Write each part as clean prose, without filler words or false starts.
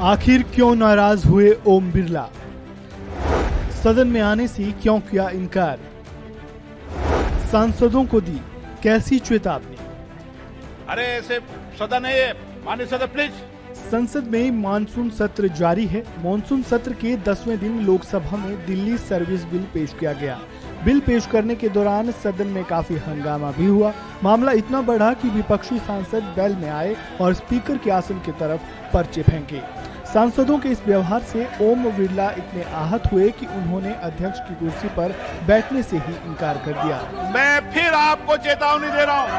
आखिर क्यों नाराज हुए ओम बिरला? सदन में आने से क्यों किया इनकार? सांसदों को दी कैसी चेतावनी? अरे ऐसे सदन है ये, माननीय सदन प्लीज। संसद में मानसून सत्र जारी है। मानसून सत्र के 10वें दिन लोकसभा में दिल्ली सर्विस बिल पेश किया गया। बिल पेश करने के दौरान सदन में काफी हंगामा भी हुआ। मामला इतना बढ़ा कि विपक्षी सांसद बेल में आए और स्पीकर के आसन की तरफ पर्चे फेंके। सांसदों के इस व्यवहार से ओम बिरला इतने आहत हुए कि उन्होंने अध्यक्ष की कुर्सी पर बैठने से ही इनकार कर दिया। मैं फिर आपको चेतावनी दे रहा हूं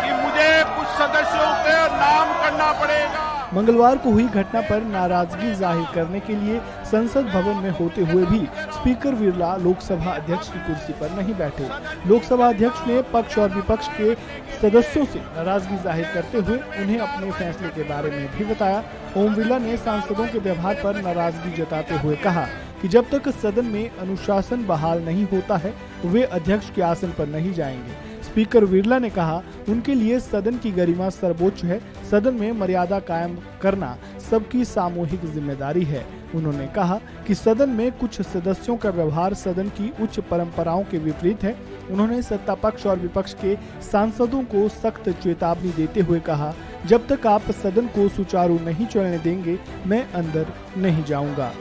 कि मुझे कुछ सदस्यों के नाम करना पड़ेगा। मंगलवार को हुई घटना पर नाराजगी जाहिर करने के लिए संसद भवन में होते हुए भी स्पीकर बिरला लोकसभा अध्यक्ष की कुर्सी पर नहीं बैठे। लोकसभा अध्यक्ष ने पक्ष और विपक्ष के सदस्यों से नाराजगी जाहिर करते हुए उन्हें अपने फैसले के बारे में भी बताया। ओम बिरला ने सांसदों के व्यवहार पर नाराजगी जताते हुए कहा कि जब तक सदन में अनुशासन बहाल नहीं होता है वे अध्यक्ष के आसन पर नहीं जाएंगे। स्पीकर बिरला ने कहा उनके लिए सदन की गरिमा सर्वोच्च है। सदन में मर्यादा कायम करना सबकी सामूहिक जिम्मेदारी है। उन्होंने कहा कि सदन में कुछ सदस्यों का व्यवहार सदन की उच्च परंपराओं के विपरीत है। उन्होंने सत्ता पक्ष और विपक्ष के सांसदों को सख्त चेतावनी देते हुए कहा जब तक आप सदन को सुचारू नहीं चलने देंगे मैं अंदर नहीं जाऊंगा।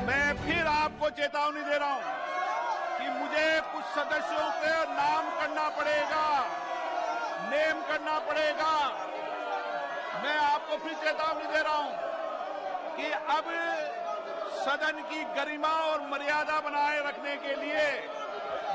मैं फिर आपको चेतावनी दे रहा हूं कि मुझे कुछ सदस्यों के नाम करना पड़ेगा, नेम करना पड़ेगा। मैं आपको फिर चेतावनी दे रहा हूं कि अब सदन की गरिमा और मर्यादा बनाए रखने के लिए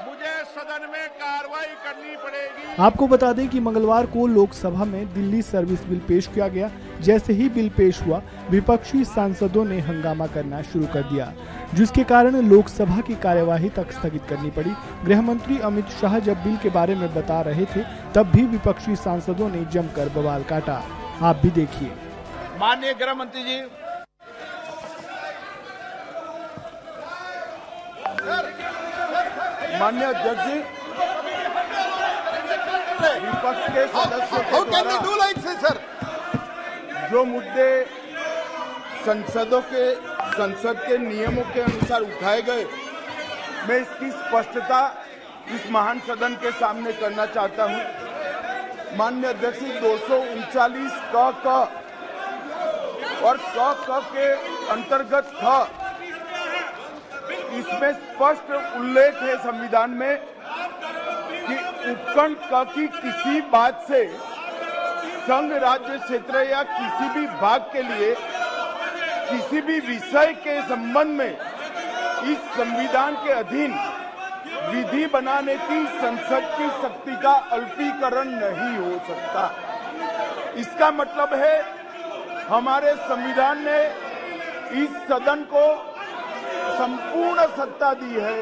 मुझे सदन में कार्रवाई करनी पड़ेगी। आपको बता दें कि मंगलवार को लोकसभा में दिल्ली सर्विस बिल पेश किया गया। जैसे ही बिल पेश हुआ विपक्षी सांसदों ने हंगामा करना शुरू कर दिया जिसके कारण लोकसभा की कार्यवाही तक स्थगित करनी पड़ी। गृह मंत्री अमित शाह जब बिल के बारे में बता रहे थे तब भी विपक्षी सांसदों ने जमकर बवाल काटा। आप भी देखिए। माननीय गृह मंत्री जी, माननीय अध्यक्ष जी, विपक्ष के सदस्यों के द्वारा जो मुद्दे संसद के नियमों के अनुसार उठाए गए, मैं इसकी स्पष्टता इस महान सदन के सामने करना चाहता हूं। माननीय अध्यक्ष जी, 239 क और क के अंतर्गत इसमें स्पष्ट उल्लेख है संविधान में कि उपखंड क की किसी बात से संघ राज्य क्षेत्र या किसी भी भाग के लिए किसी भी विषय के संबंध में इस संविधान के अधीन विधि बनाने की संसद की शक्ति का अल्पीकरण नहीं हो सकता। इसका मतलब है हमारे संविधान ने इस सदन को संपूर्ण सत्ता दी है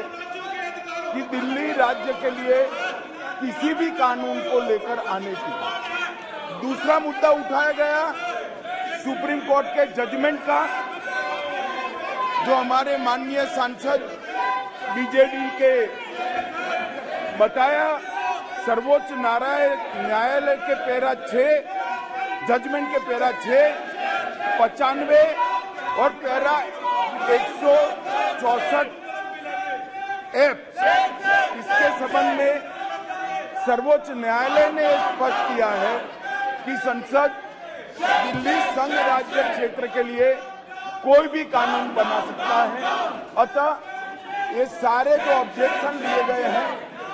कि दिल्ली राज्य के लिए किसी भी कानून को लेकर आने की। दूसरा मुद्दा उठाया गया सुप्रीम कोर्ट के जजमेंट का, जो हमारे माननीय सांसद बीजेडी के बताया सर्वोच्च न्यायालय के पैरा 6 जजमेंट के पैरा 6, 95 और पैरा 164 F इसके संबंध में सर्वोच्च न्यायालय ने स्पष्ट किया है कि संसद दिल्ली संघ राज्य क्षेत्र के लिए कोई भी कानून बना सकता है। अतः ये सारे जो ऑब्जेक्शन लिए गए हैं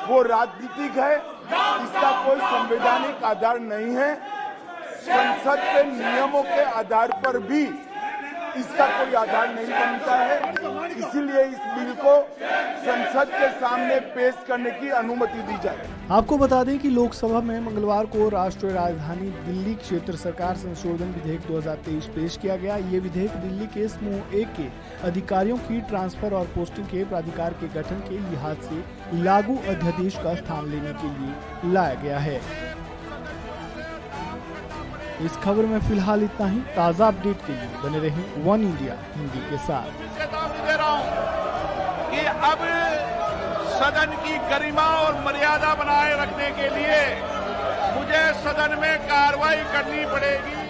वो राजनीतिक है, इसका कोई संवैधानिक आधार नहीं है। संसद के नियमों के आधार पर भी इसका कोई आधार नहीं बनता है। इसीलिए इस बिल को संसद के सामने पेश करने की अनुमति दी जाए। आपको बता दें कि लोकसभा में मंगलवार को राष्ट्रीय राजधानी दिल्ली क्षेत्र सरकार संशोधन विधेयक 2023 पेश किया गया। ये विधेयक दिल्ली के समूह 1 के अधिकारियों की ट्रांसफर और पोस्टिंग के प्राधिकार के गठन के लिहाज से लागू अध्यादेश का स्थान लेने के लिए लाया गया है। इस खबर में फिलहाल इतना ही। ताज़ा अपडेट के लिए बने रहें वन इंडिया हिंदी के साथ। चेतावनी दे रहा हूं कि अब सदन की गरिमा और मर्यादा बनाए रखने के लिए मुझे सदन में कार्रवाई करनी पड़ेगी।